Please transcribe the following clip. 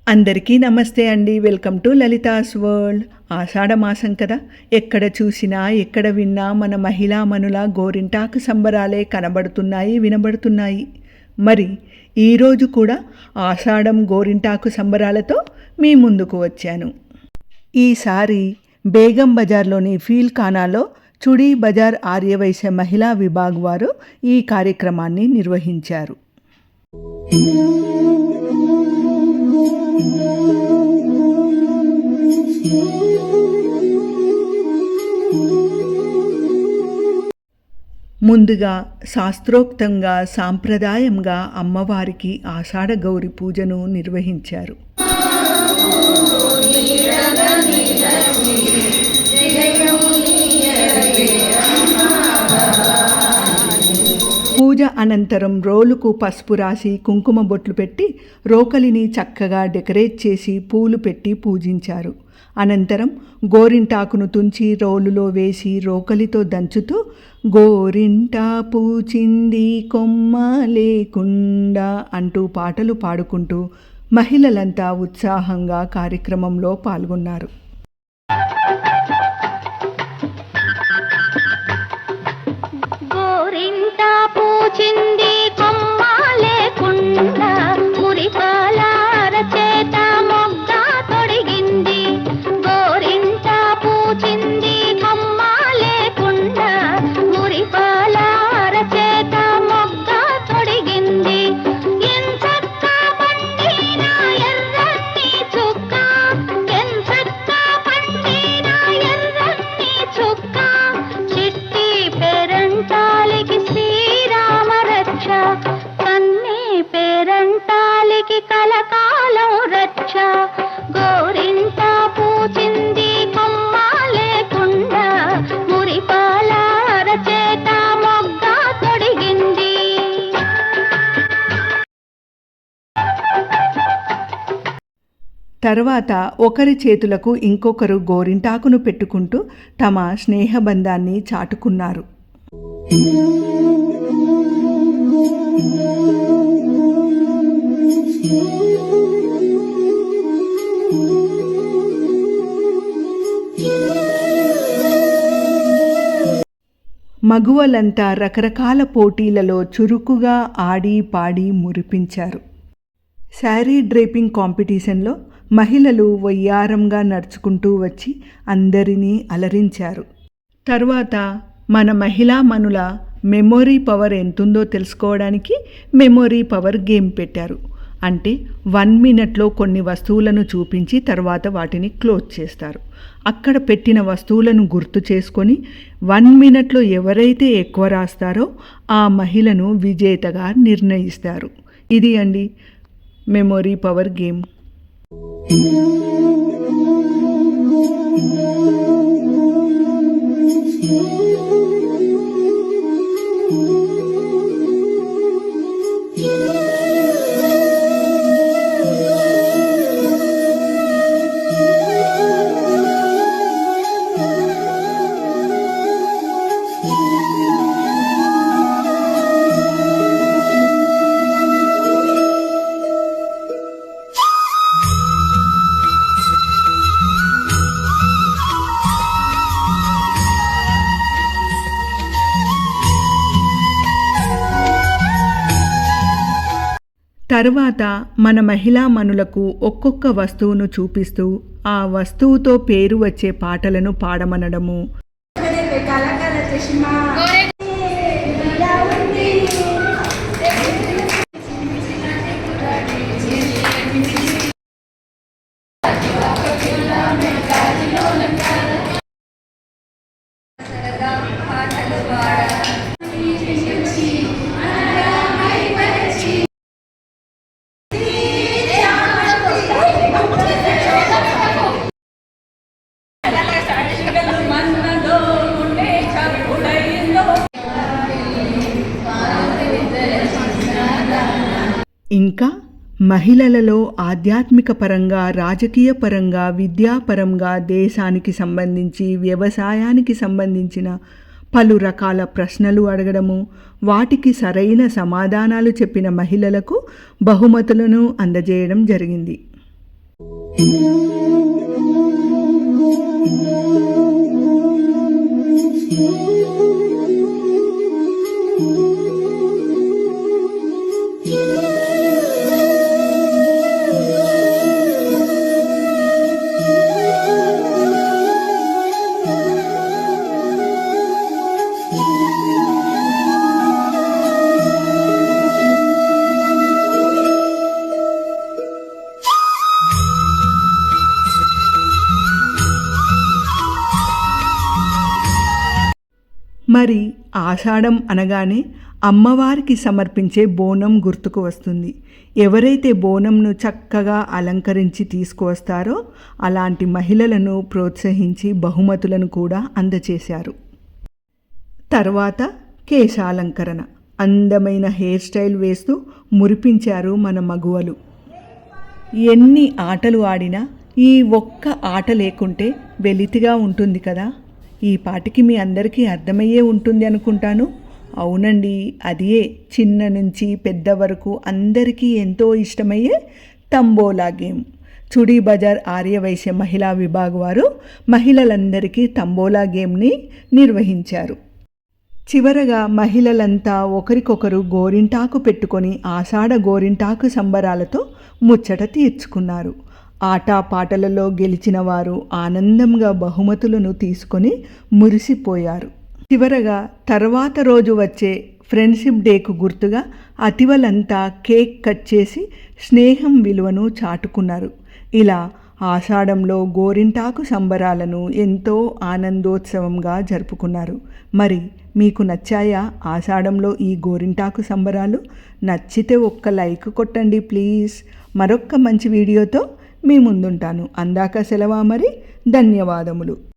అందరికీ నమస్తే అండి. Welcome to Lalitha's world. ఆషాఢ మాసం కదా, ఎక్కడ చూసినా ఎక్కడ విన్నా మన మహిళా మనుల గోరింటాకు సంబరాలే కనబడుతున్నాయి, వినబడుతున్నాయి. మరి ఈరోజు కూడా ఆషాఢం గోరింటాకు సంబరాలతో మీ ముందుకు వచ్చాను. ఈసారి బేగం బజార్లోని ఫీల్ ఖానాలో చుడీ బజార్ ఆర్యవైశ్య మహిళా విభాగ్ వారు ఈ కార్యక్రమాన్ని నిర్వహించారు. ముందుగా శాస్త్రోక్తంగా సాంప్రదాయంగా అమ్మవారికి ఆషాఢ గౌరి పూజను నిర్వహించారు. పూజ అనంతరం రోలుకు పసుపు రాసి కుంకుమ బొట్లు పెట్టి రోకలిని చక్కగా డెకరేట్ చేసి పూలు పెట్టి పూజించారు. అనంతరం గోరింటాకును తుంచి రోలులో వేసి రోకలితో దంచుతూ గోరింటా పూచింది కొమ్మ లేకుండా అంటూ పాటలు పాడుకుంటూ మహిళలంతా ఉత్సాహంగా కార్యక్రమంలో పాల్గొన్నారు. పూచింది కొమ్మ లేకుండా మురిపాల అరచేత మొగ్గ తొడిగింది. గోరింట పూచింది కొమ్మ లేకుండా మురిపాల అరచేత మొగ్గ తొడిగింది. ఎంచక్క పండిన ఎర్రని చుక్క, ఎంచక్క పండిన ఎర్రని చుక్క, చిట్టి పేరంటాలికి కన్నే పేరంటాలికి కలకాలం రక్ష. గోరింట పూచింది కొమ్మ లేకుండా మురిపాల అరచేత మొగ్గ తొడిగింది. తర్వాత ఒకరి చేతులకు ఇంకొకరు గోరింటాకును పెట్టుకుంటూ తమ స్నేహబంధాన్ని చాటుకున్నారు. మగువలంతా రకరకాల పోటీలలో చురుకుగా ఆడి పాడి మురిపించారు. శారీ డ్రేపింగ్ కాంపిటీషన్లో మహిళలు వయ్యారంగా నడుచుకుంటూ వచ్చి అందరినీ అలరించారు. తర్వాత మన మహిళా మనుల మెమొరీ పవర్ ఎంతుందో తెలుసుకోవడానికి మెమొరీ పవర్ గేమ్ పెట్టారు. అంటే 1 మినిట్లో కొన్ని వస్తువులను చూపించి తర్వాత వాటిని క్లోజ్ చేస్తారు. అక్కడ పెట్టిన వస్తువులను గుర్తు చేసుకొని 1 మినిట్లో ఎవరైతే ఎక్కువ రాస్తారో ఆ మహిళను విజేతగా నిర్ణయిస్తారు. ఇది అండి మెమొరీ పవర్ గేమ్. తర్వాత మన మహిళా మనులకు ఒక్కొక్క వస్తువును చూపిస్తూ ఆ వస్తువుతో పేరు వచ్చే పాటలను పాడమనడము, ఇంకా మహిళలలో ఆధ్యాత్మిక పరంగా, రాజకీయ పరంగా, విద్యాపరంగా, దేశానికి సంబంధించి, వ్యవసాయానికి సంబంధించిన పలు రకాల ప్రశ్నలు అడగడము, వాటికి సరైన సమాధానాలు చెప్పిన మహిళలకు బహుమతులను అందజేయడం జరిగింది. మరి ఆషాఢం అనగానే అమ్మవారికి సమర్పించే బోనం గుర్తుకు వస్తుంది. ఎవరైతే బోనంను చక్కగా అలంకరించి తీసుకువస్తారో అలాంటి మహిళలను ప్రోత్సహించి బహుమతులను కూడా అందచేశారు. తర్వాత కేశాలంకరణ, అందమైన హెయిర్ స్టైల్ వేస్తూ మురిపించారు మన మగువలు. ఎన్ని ఆటలు ఆడినా ఈ ఒక్క ఆట లేకుంటే వెలితిగా ఉంటుంది కదా. ఈ పాటికి మీ అందరికీ అర్థమయ్యే ఉంటుంది అనుకుంటాను. అవునండి, అదే చిన్న నుంచి పెద్ద వరకు అందరికీ ఎంతో ఇష్టమయ్యే తంబోలా గేమ్. చుడీ బజార్ ఆర్యవైశ్య మహిళా విభాగ్ వారు మహిళలందరికీ తంబోలా గేమ్ని నిర్వహించారు. చివరగా మహిళలంతా ఒకరికొకరు గోరింటాకు పెట్టుకొని ఆషాఢ గోరింటాకు సంబరాలతో ముచ్చట తీర్చుకున్నారు. ఆటపాటలలో గెలిచిన వారు ఆనందంగా బహుమతులను తీసుకొని మురిసిపోయారు. చివరగా తర్వాత రోజు వచ్చే ఫ్రెండ్షిప్ డేకు గుర్తుగా అతివలంతా కేక్ కట్ చేసి స్నేహం విలువను చాటుకున్నారు. ఇలా ఆషాఢంలో గోరింటాకు సంబరాలను ఎంతో ఆనందోత్సవంగా జరుపుకున్నారు. మరి మీకు నచ్చాయా ఆషాఢంలో ఈ గోరింటాకు సంబరాలు? నచ్చితే ఒక్క లైక్ కొట్టండి ప్లీజ్. మరొక్క మంచి వీడియోతో మీ ముందుంటాను. అందాక సెలవా మరి. ధన్యవాదములు.